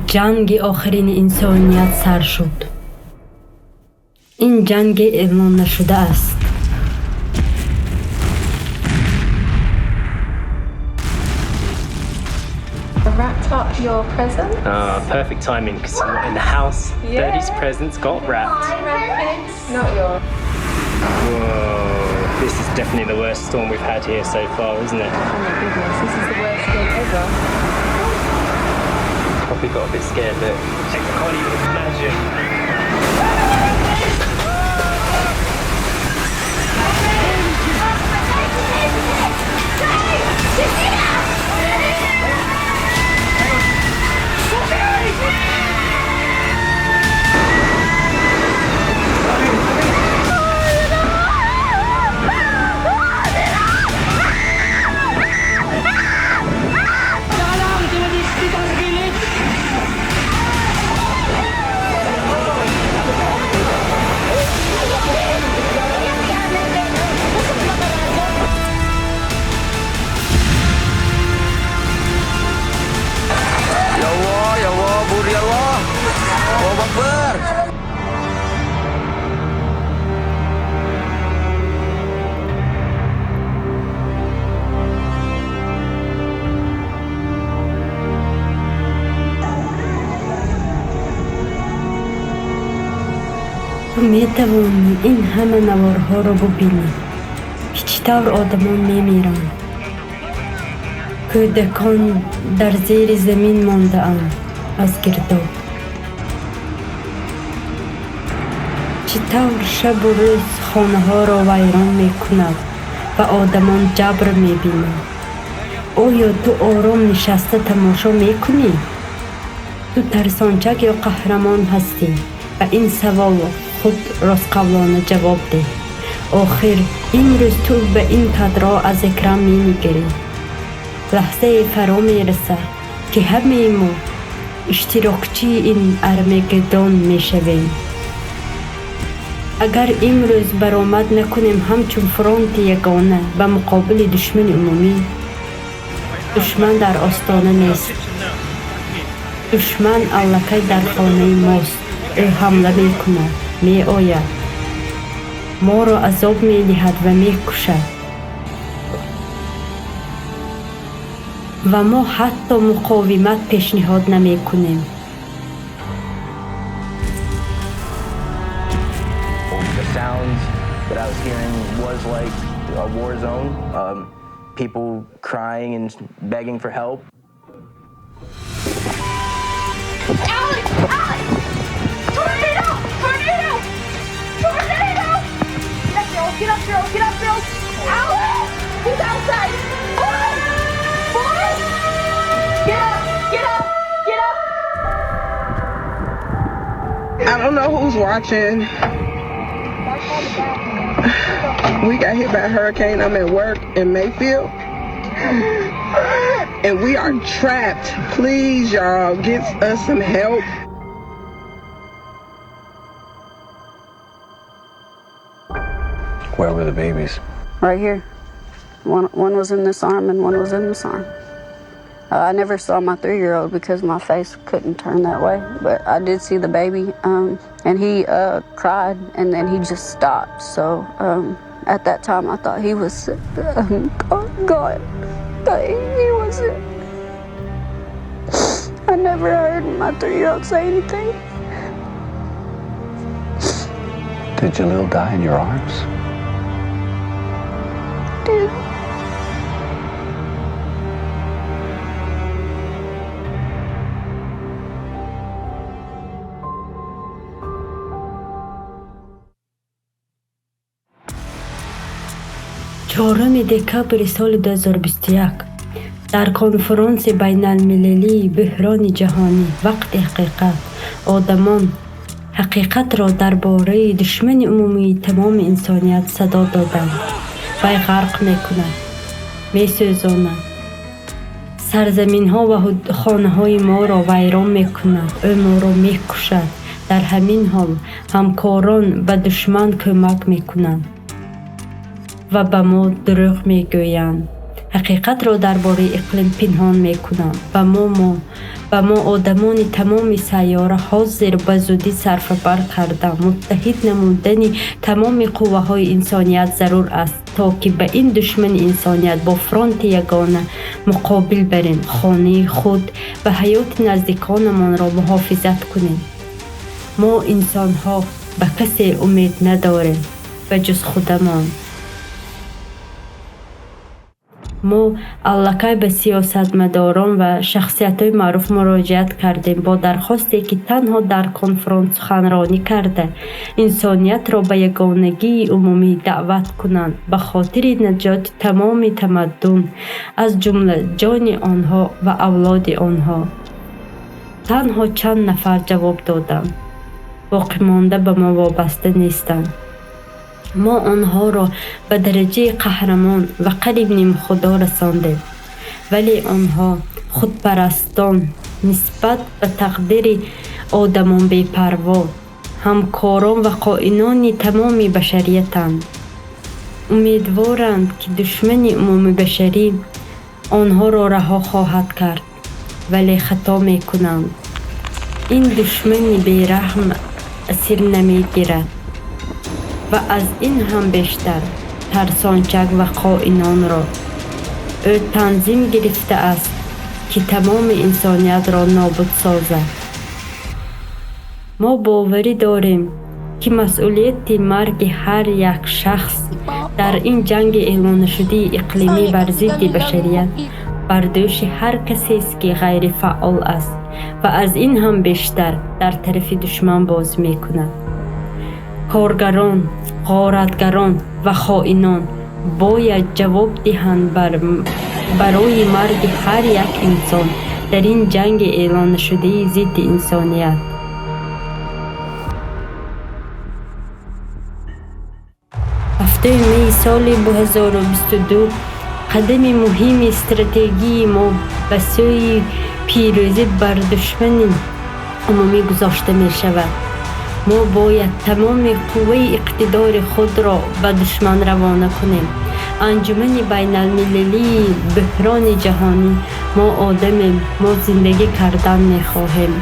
جنگ آخرین انسانیت سر شد. این جنگ اعلان نشده است. Wrapped up your present? Perfect timing because I'm not in the house. Yeah. Birdie's presents got wrapped. Not yours. Whoa, this is definitely the worst storm we've had here so far, isn't it? Oh my goodness, this is the worst thing ever. Probably got a bit scared, but I can't even imagine. تو میتوانی این همه نوارها را ببینی که چطور آدمان میمیرند. کودکان در زیر زمین مانده اند از گرداب. چطور شب و روز خانه ها را ویران میکند و آدمان جبر میبینند. آیا تو آرام نشسته تماشا میکنی؟ تو ترسانچک یا قهرمان هستی؟ و این سوال خود راستقولانه جواب ده. آخر امروز تو به این کادرها از اکرام میگیری. لحظه فرا میرسد که همه ما اشتراکچی این ارمگدان میشویم. اگر امروز برآمد نکنیم همچون فرانت یگانه به مقابل دشمن عمومی، دشمن در آستانه نیست. دشمن الکی در خانه ماست. او حمله میکند، می آید، ما را عذاب می دهد و می کشد و ما حتی مقاومت پیشنهاد نمی کنیم. The sounds that I was hearing was like a war zone. People crying and begging for help. Alex! Alex! Tornado! Tornado! Tornado! Get up, girl! Get up, girl! Alex! He's outside! Boys! Boys! Get up! Get up! Get up! I don't know who's watching. We got hit by a hurricane. I'm at work in Mayfield. And we are trapped. Please, y'all, get us some help. Where were the babies? Right here. One was in this arm and one was in this arm. I never saw my 3-year-old because my face couldn't turn that way, but I did see the baby, and he cried, and then he just stopped. So at that time, I thought he was sick. God, he wasn't. I never heard my 3-year-old say anything. Did Jalil die in your arms? Did. چهارم دکبر سال 2021 در کنفرانس بین‌المللی بحران جهانی وقت حقیقت، آدمان حقیقت را درباره دشمن عمومی تمام انسانیت صدا دادند. وی غرق میکند، میسوزاند، سرزمین ها و خانه های ما را ویران میکند، او ما را میکشد. در همین حال همکاران به دشمن کمک میکنند و به ما دروغ میگویند ҳақиқатро дар бораи иқлим пинҳон мекунам ва мо одамони тамоми сайёра ҳозир ба зудӣ сарфабар карда муттаҳид намудани тамоми қувваҳои инсоният зарур аст, то ки ба ин душмани инсоният бо фронти ягона муқобил барем, хонаи худ ва ҳаёти наздиконамонро муҳофизат кунем. мо инсонҳо ба касе умед надорем ба ҷуз худамон. мо аллакай ба сиёсатмадорон ва шахсиятҳои маъруф муроҷиат кардем бо дархосте, ки танҳо дар конфронт суханронӣ карда инсониятро ба ягонагии умумӣ даъват кунанд ба хотири наҷоти тамоми тамаддун, аз ҷумла ҷони онҳо ва авлоди онҳо. танҳо чанд нафар ҷавоб доданд. боқимонда ба мо вобаста нестанд. мо онҳоро ба дараҷаи қаҳрамон ва қариб нимхудо расондем, вале онҳо худпарастон нисбат ба тақдири одамон бепарво, ҳамкорон ва қоинони тамоми башариятанд. умедворанд, ки душмани умуми башарӣ онҳоро раҳо хоҳад кард, вале хато мекунанд. ин душмани бераҳм асир намегирад ва аз ин ҳам бештар тарсончак ва қоинонро ӯ танзим гирифтааст, ки тамоми инсониятро нобуд созад. мо боварӣ дорем, ки масъулияти марги ҳар як шахс дар ин ҷанги эълоншудаи иқлимӣ бар зидди башарият бар дӯши ҳар касест, ки ғайрифаъол аст ва аз ин ҳам бештар дар тарафи душман бозӣ мекунад. коргарон, ғоратгарон ва хоинон бояд ҷавоб диҳанд барои марги ҳар як инсон дар ин ҷанги эълоншудаи зидди инсоният. ҳафтаи майи соли 2022 қадами муҳими стратегии мо ба сӯи пирӯзӣ бар душмани умумӣ гузошта мешавад. мо бояд тамоми қувваи иқтидори худро ба душман равона кунем. анҷумани байналмилалии бӯҳрони ҷаҳонӣ, мо одамем, мо зиндагӣ кардан мехоҳем.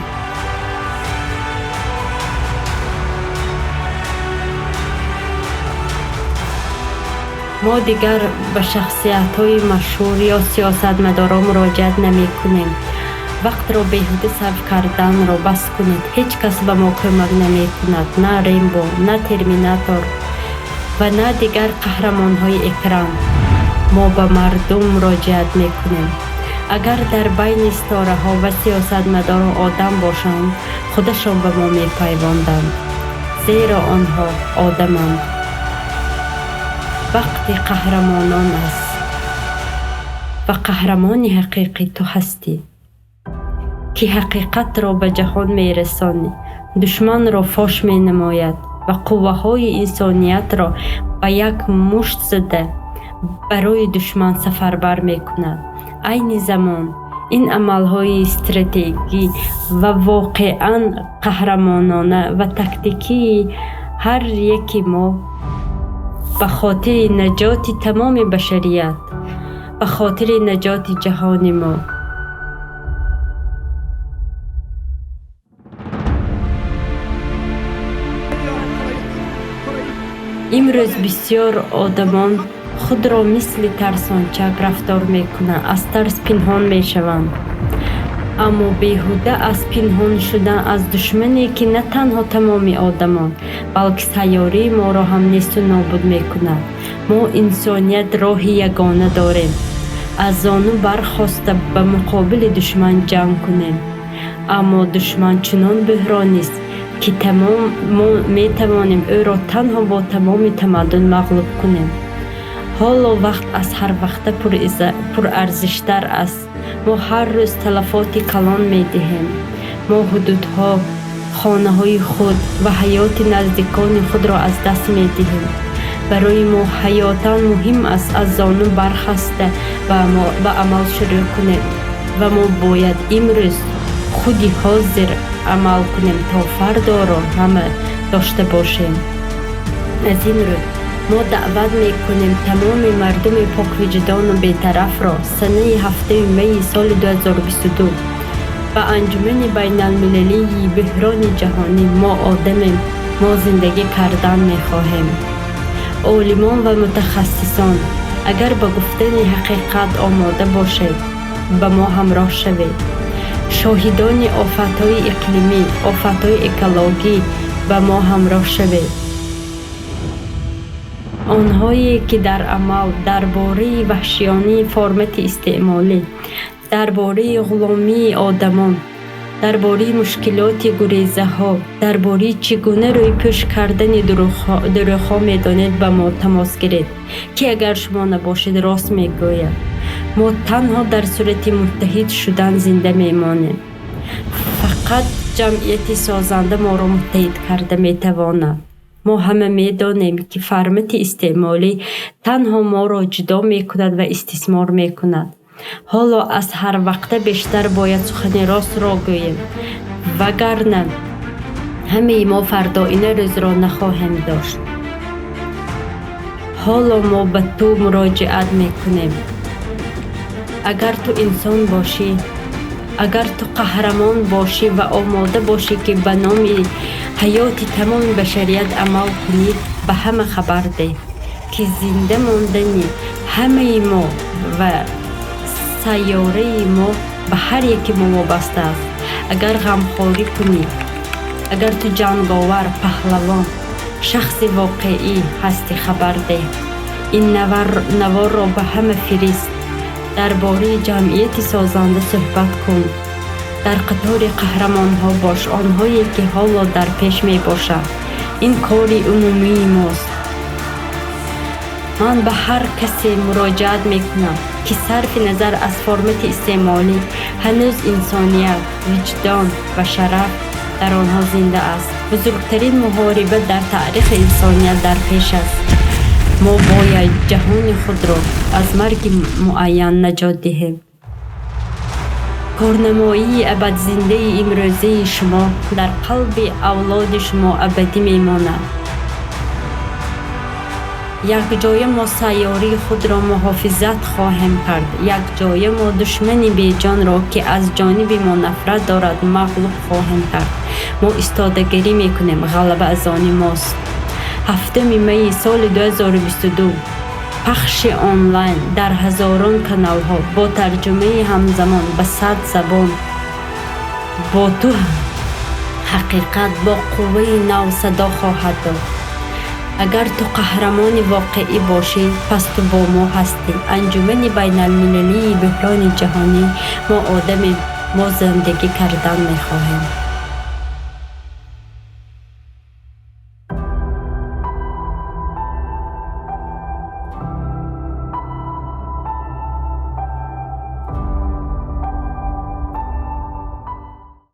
мо дигар ба шахсиятҳои машҳур ё сиёсатмадорон муроҷиат намекунем. вақтро беҳуда сарф карданро бас кунед. ҳеҷ кас ба мо кӯмак намекунад, на Рембо, на Терминатор ва на дигар қаҳрамонҳои экран. мо ба мардум муроҷиат мекунем. агар дар байни истораҳо ва сиёсатмадорон одам бошанд, худашон ба мо мепайванданд, зеро онҳо одаманд. вақти қаҳрамонон аст ва қаҳрамони ҳақиқӣ ту ҳастӣ, ки ҳақиқатро ба ҷаҳон мерасонӣ, душманро фош менамояд ва қувваҳои инсониятро ба як мушт зада барои душман сафарбар мекунад. айни замон ин амалҳои стратегӣ ва воқеан қаҳрамонона ва тактикии ҳар яки мо ба хотири наҷоти тамоми башарият, ба хотири наҷоти ҷаҳони мо. имрӯз бисёр одамон худро мисли тарсончак рафтор мекунанд, аз тарс пинҳон мешаванд. аммо беҳуда аз пинҳон шудан аз душмане, ки на танҳо тамоми одамон, балки сайёраи моро ҳам несту нобуд мекунад. мо инсоният роҳи ягона дорем, аз зону бархоста ба муқобили душман ҷанг кунем. аммо душман чунон бӯҳронист, ки мо метавонем ӯро танҳо бо тамоми тамаддун мағлуб кунем. ҳоло вақт аз ҳар вақта пурарзиштар аст. мо ҳар рӯз талафоти калон медиҳем. мо ҳудудҳо, хонаҳои худ ва ҳаёти наздикони худро аз даст медиҳем. барои мо ҳаётан муҳим аст аз зону бархаста ба амал шурӯъ кунем ва мо бояд имрӯз худи ҳозир амал кунем, то фардоро ҳама дошта бошем. аз ин рӯ ما دعوت میکنیم تمام مردم پاکوجدان و بی‌طرف را سنه هفته می سال 2022 به انجمن بین المللی بحران جهانی ما آدمیم، ما زندگی کردن میخواهیم. عالمان و متخصصان اگر به گفتن حقیقت آماده باشید به ما همراه شوید. شاهدان آفت‌های اقلیمی، آفت‌های اکولوژی به ما همراه شوید. آنهایی که در عمل درباره وحشیانه فرمت استعمالی، درباره غلامی آدمان، درباره مشکلات گریزه ها، درباره چگونه روی پیش کردن دروغ ها میدانید به ما تماس گیرید که اگر شما نباشید راست میگوید. ما تنها در صورت متحد شدن زنده میمانیم. فقط جمعیت سازنده ما را متحد کرده میتواند. ما همه میدانیم که فرمت استعمالی تنها ما را جدا میکند و استثمار میکند. حالا از هر وقت بیشتر باید سخن راست را گوییم، وگرنه همه ما فردا این روز را نخواهیم داشت. حالا ما به تو مراجعت میکنیم. اگر تو انسان باشی، اگر تو قهرمان باشی و آماده باشی که به نام حیات تمام بشریت عمل کنی، به همه خبر ده که زنده ماندن همه ما و سیاره ما به هر یک ما وابسته است. اگر غمخواری کنی، اگر تو جنگاور، پهلوان، شخص واقعی هستی، خبر ده. این نوار را به همه فرست. درباره جمعیت سازنده صحبت کن. در قطار قهرمان ها باش، آنهایی که حالا در پیش می باشند. این کاری عمومی ماست. من به هر کسی مراجعت میکنم که صرف نظر از فرمت استعمالی هنوز انسانیت، وجدان و شرف در آنها زنده است. بزرگترین محاربه در تاریخ انسانیت در پیش است. ما باید جهان خود را از مرگ معین نجات دهیم. کارنمایی ابد زنده امروزی شما در قلب اولاد شما ابدی میماند. یک جای ما سیاره خود را محافظت خواهیم کرد. یک جای ما دشمن بیجان را که از جانب ما نفرت دارد مغلوب خواهیم کرد. ما استادگیری میکنیم، غلبه از آن ماست. هفتم می سال 2022 پخش آنلاین در هزاران کانال ها با ترجمه همزمان به 100 زبان. با تو حقیقت با قوه نو صدا خواهد داد. اگر تو قهرمان واقعی باشی پس تو با ما هستی. انجمن بین المللی بحران جهانی ما آدمیم، ما زندگی کردن میخواهیم.